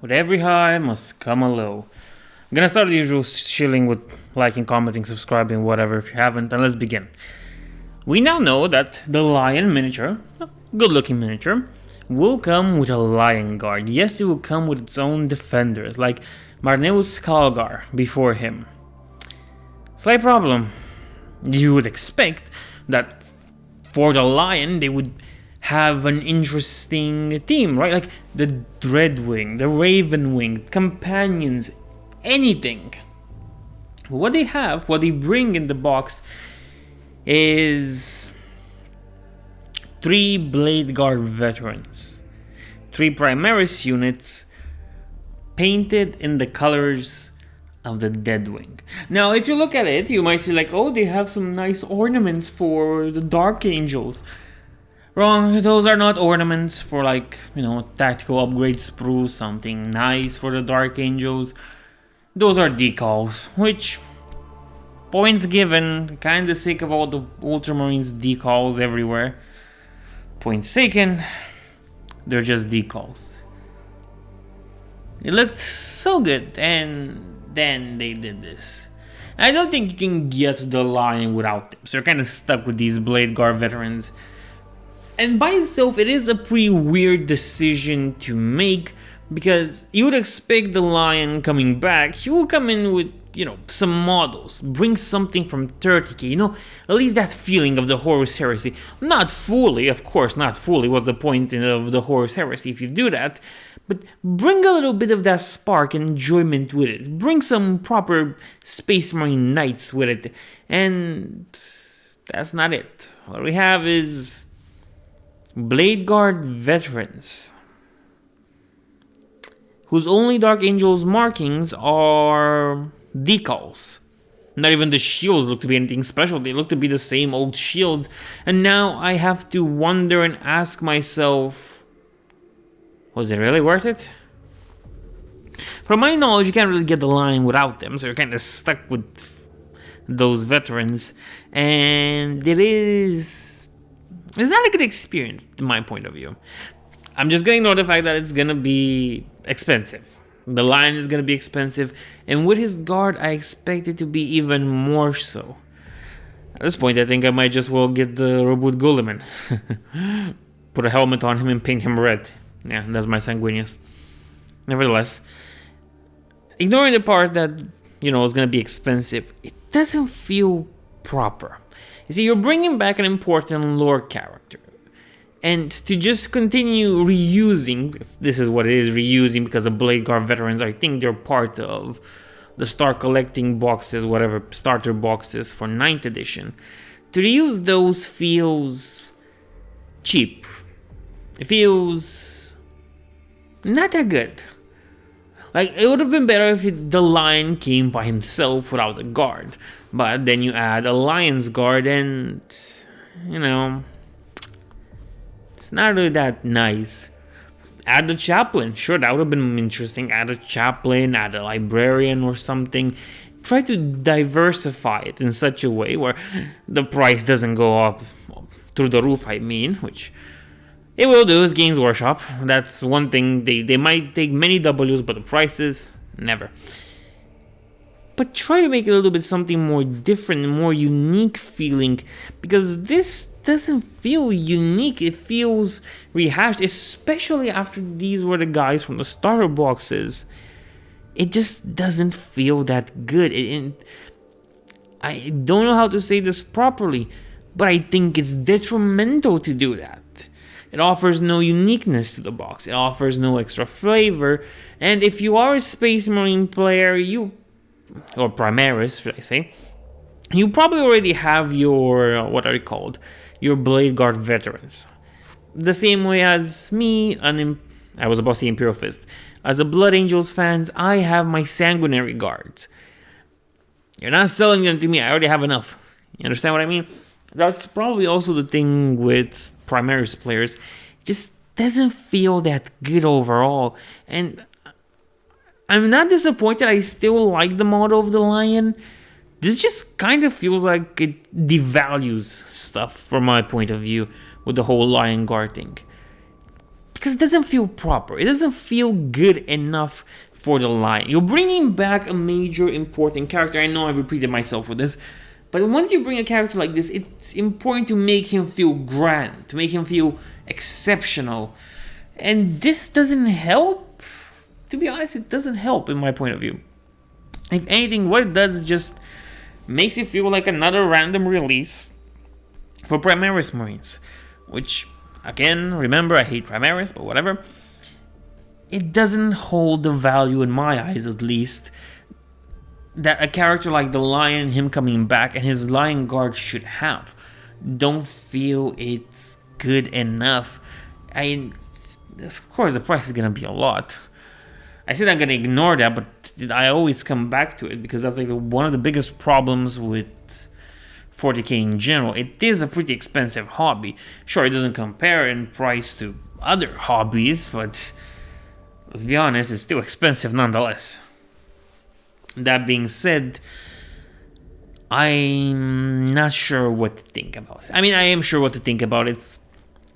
With every high must come a low. I'm gonna start the usual shilling with liking, commenting, subscribing, whatever if you haven't, and let's begin. We now know that the lion miniature, a good looking miniature, will come with a lion guard. Yes, it will come with its own defenders, like Marneus Kalgar before him. Slight problem. You would expect that for the lion they would have an interesting team, right? Like the Dreadwing, the Ravenwing, companions, anything. What they have, what they bring in the box is 3 Blade Guard veterans, 3 Primaris units painted in the colors of the Deadwing. Now, if you look at it, you might see like, oh, they have some nice ornaments for the Dark Angels. Wrong, those are not ornaments for tactical upgrade sprue, something nice for the Dark Angels. Those are decals, which, points given, kinda sick of all the Ultramarines decals everywhere. Points taken, they're just decals. It looked so good, and then they did this. I don't think you can get the line without them, so you're kinda stuck with these Blade Guard veterans. And by itself, it is a pretty weird decision to make, because you would expect the lion coming back, he will come in with, some models, bring something from 30k, at least that feeling of the Horus Heresy. Not fully, of course, not fully, what's the point of the Horus Heresy if you do that, but bring a little bit of that spark and enjoyment with it. Bring some proper Space Marine Knights with it, and that's not it. What we have is Blade Guard veterans, whose only Dark Angels markings are decals. Not even the shields look to be anything special, they look to be the same old shields. And now I have to wonder and ask myself, was it really worth it? From my knowledge, you can't really get the line without them, so you're kind of stuck with those veterans. And it's not a good experience, in my point of view. I'm just gonna ignore the fact that it's gonna be expensive. The lion is gonna be expensive, and with his guard, I expect it to be even more so. At this point, I think I might just well get the Robot Guilliman. Put a helmet on him and paint him red. Yeah, that's my Sanguinius. Nevertheless, ignoring the part that, it's gonna be expensive, it doesn't feel proper. You see, you're bringing back an important lore character. And to just continue reusing, this is what it is, reusing, because the Blade Guard veterans, I think they're part of the Star Collecting boxes, whatever, starter boxes for 9th edition. To reuse those feels cheap. It feels not that good. Like, it would have been better if the lion came by himself without a guard. But then you add a lion's guard and, it's not really that nice. Add the chaplain. Sure, that would have been interesting. Add a chaplain, add a librarian or something. Try to diversify it in such a way where the price doesn't go up through the roof, which it will do, is Games Workshop. That's one thing. They might take many W's, but the prices, never. But try to make it a little bit something more different, more unique feeling, because this doesn't feel unique. It feels rehashed, especially after these were the guys from the starter boxes. It just doesn't feel that good. I don't know how to say this properly, but I think it's detrimental to do that. It offers no uniqueness to the box. It offers no extra flavor. And if you are a Space Marine player, or Primaris, should I say, you probably already have your, what are they called? Your Blade Guard veterans. The same way as me, I was about to say Imperial Fist. As a Blood Angels fans, I have my Sanguinary Guards. You're not selling them to me, I already have enough. You understand what I mean? That's probably also the thing with Primaris players. It just doesn't feel that good overall. And I'm not disappointed. I still like the model of the lion. This just kind of feels like it devalues stuff from my point of view with the whole lion guard thing. because it doesn't feel proper. It doesn't feel good enough for the Lion. You're bringing back a major important character. I know I've repeated myself with this, but once you bring a character like this, it's important to make him feel grand, to make him feel exceptional. And this doesn't help. To be honest, it doesn't help in my point of view. If anything, what it does is just makes you feel like another random release for Primaris Marines. Which, again, remember, I hate Primaris, but whatever. It doesn't hold the value, in my eyes at least, that a character like the Lion, him coming back, and his Lion Guard should have. Don't feel it's good enough. Of course, the price is gonna be a lot. I said I'm gonna ignore that, but I always come back to it because that's like one of the biggest problems with 40k in general. It is a pretty expensive hobby. Sure, it doesn't compare in price to other hobbies, but let's be honest, it's still expensive nonetheless. That being said, I'm not sure what to think about it. I mean, I am sure what to think about it. It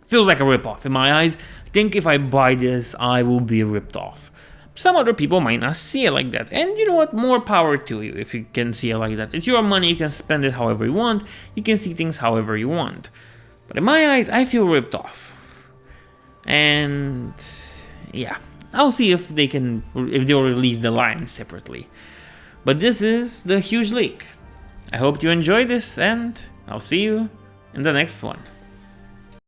feels like a ripoff in my eyes. I think if I buy this, I will be ripped off. Some other people might not see it like that. And you know what? More power to you if you can see it like that. It's your money. You can spend it however you want. You can see things however you want. But in my eyes, I feel ripped off. And yeah, I'll see if they'll release the Lion separately. But this is the huge leak. I hope you enjoyed this, and I'll see you in the next one.